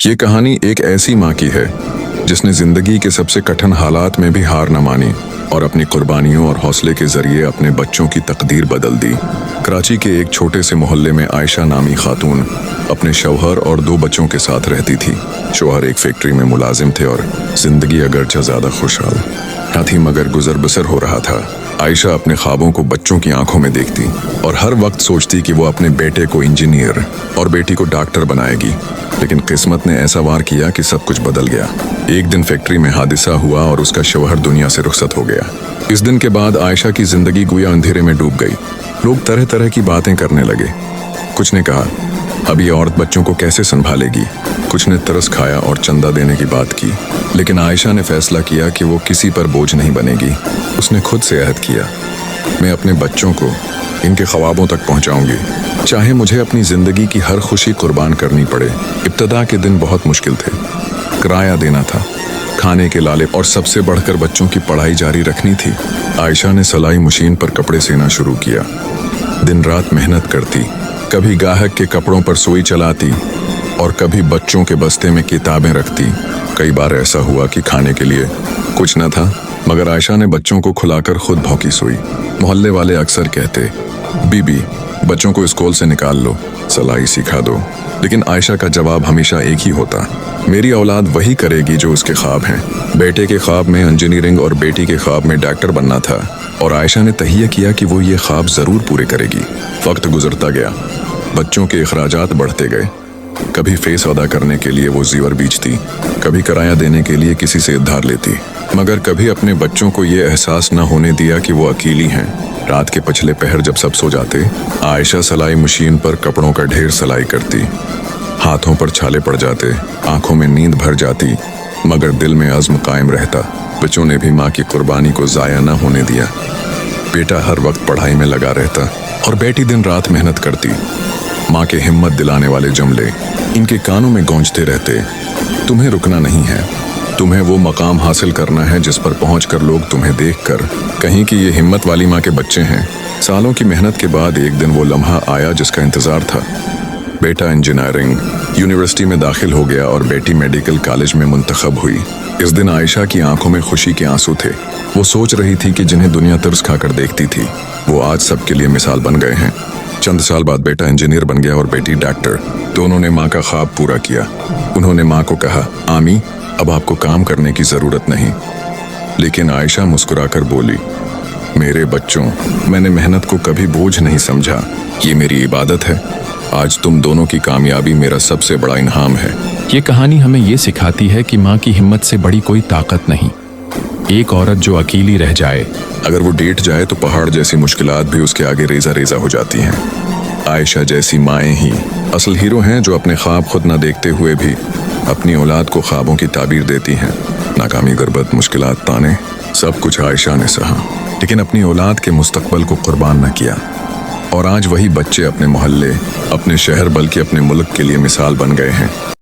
یہ کہانی ایک ایسی ماں کی ہے جس نے زندگی کے سب سے کٹھن حالات میں بھی ہار نہ مانی اور اپنی قربانیوں اور حوصلے کے ذریعے اپنے بچوں کی تقدیر بدل دی۔ کراچی کے ایک چھوٹے سے محلے میں عائشہ نامی خاتون اپنے شوہر اور 2 بچوں کے ساتھ رہتی تھی۔ شوہر ایک فیکٹری میں ملازم تھے اور زندگی اگرچہ زیادہ خوشحال نہ تھی مگر گزر بسر ہو رہا تھا۔ عائشہ اپنے خوابوں کو بچوں کی آنکھوں میں دیکھتی اور ہر وقت سوچتی کہ وہ اپنے بیٹے کو انجینئر اور بیٹی کو ڈاکٹر بنائے گی، لیکن قسمت نے ایسا وار کیا کہ سب کچھ بدل گیا۔ ایک دن فیکٹری میں حادثہ ہوا اور اس کا شوہر دنیا سے رخصت ہو گیا۔ اس دن کے بعد عائشہ کی زندگی گویا اندھیرے میں ڈوب گئی۔ لوگ طرح طرح کی باتیں کرنے لگے۔ کچھ نے کہا اب یہ عورت بچوں کو کیسے سنبھالے گی، کچھ نے ترس کھایا اور چندہ دینے کی بات کی، لیکن عائشہ نے فیصلہ کیا کہ وہ کسی پر بوجھ نہیں بنے گی۔ اس نے خود سے عہد کیا، میں اپنے بچوں کو ان کے خوابوں تک پہنچاؤں گی، چاہے مجھے اپنی زندگی کی ہر خوشی قربان کرنی پڑے۔ ابتدا کے دن بہت مشکل تھے، کرایہ دینا تھا، کھانے کے لالے اور سب سے بڑھ کر بچوں کی پڑھائی جاری رکھنی تھی۔ عائشہ نے سلائی مشین پر کپڑے سینا شروع کیا، دن رات محنت کرتی، کبھی گاہک کے کپڑوں پر سوئی چلاتی اور کبھی بچوں کے بستے میں کتابیں رکھتی۔ کئی بار ایسا ہوا کہ کھانے کے لیے کچھ نہ تھا، مگر عائشہ نے بچوں کو کھلا کر خود بھوکی سوئی۔ محلے والے اکثر کہتے بی بی بچوں کو اسکول سے نکال لو، سلائی سکھا دو، لیکن عائشہ کا جواب ہمیشہ ایک ہی ہوتا، میری اولاد وہی کرے گی جو اس کے خواب ہیں۔ بیٹے کے خواب میں انجینئرنگ اور بیٹی کے خواب میں ڈاکٹر بننا تھا، اور عائشہ نے تہیہ کیا کہ وہ یہ خواب ضرور پورے کرے گی۔ وقت گزرتا گیا، بچوں کے اخراجات بڑھتے گئے۔ کبھی فیس ادا کرنے کے لیے وہ زیور بیچتی، کبھی کرایہ دینے کے لیے کسی سے ادھار لیتی، مگر کبھی اپنے بچوں کو یہ احساس نہ ہونے دیا کہ وہ اکیلی ہیں۔ رات کے پچھلے پہر جب سب سو جاتے، عائشہ سلائی مشین پر کپڑوں کا ڈھیر سلائی کرتی۔ ہاتھوں پر چھالے پڑ جاتے، آنکھوں میں نیند بھر جاتی، مگر دل میں عزم قائم رہتا۔ بچوں نے بھی ماں کی قربانی کو ضائع نہ ہونے دیا۔ بیٹا ہر وقت پڑھائی میں لگا رہتا اور بیٹی دن رات محنت کرتی۔ ماں کے ہمت دلانے والے جملے ان کے کانوں میں گونجتے رہتے، تمہیں رکنا نہیں ہے، تمہیں وہ مقام حاصل کرنا ہے جس پر پہنچ کر لوگ تمہیں دیکھ کر کہیں کہ یہ ہمت والی ماں کے بچے ہیں۔ سالوں کی محنت کے بعد ایک دن وہ لمحہ آیا جس کا انتظار تھا۔ بیٹا انجینئرنگ یونیورسٹی میں داخل ہو گیا اور بیٹی میڈیکل کالج میں منتخب ہوئی۔ اس دن عائشہ کی آنکھوں میں خوشی کے آنسو تھے۔ وہ سوچ رہی تھی کہ جنہیں دنیا ترس کھا کر دیکھتی تھی، وہ آج سب کے لیے مثال بن گئے ہیں۔ چند سال بعد بیٹا انجینئر بن گیا اور بیٹی ڈاکٹر۔ دونوں نے ماں کا خواب پورا کیا۔ انہوں نے ماں کو کہا آمی اب آپ کو کام کرنے کی ضرورت نہیں، لیکن عائشہ مسکرا کر بولی میرے بچوں، میں نے محنت کو کبھی بوجھ نہیں سمجھا، یہ میری عبادت ہے۔ آج تم دونوں کی کامیابی میرا سب سے بڑا انعام ہے۔ یہ کہانی ہمیں یہ سکھاتی ہے کہ ماں کی ہمت سے بڑی کوئی طاقت نہیں۔ ایک عورت جو اکیلی رہ جائے، اگر وہ ڈیٹ جائے تو پہاڑ جیسی مشکلات بھی اس کے آگے ریزہ ریزہ ہو جاتی ہیں۔ عائشہ جیسی مائیں ہی اصل ہیرو ہیں، جو اپنے خواب خود نہ دیکھتے ہوئے بھی اپنی اولاد کو خوابوں کی تعبیر دیتی ہیں۔ ناکامی، غربت، مشکلات، تانے، سب کچھ عائشہ نے سہا، لیکن اپنی اولاد کے مستقبل کو قربان نہ کیا۔ اور آج وہی بچے اپنے محلے، اپنے شہر، بلکہ اپنے ملک کے لیے مثال بن گئے ہیں۔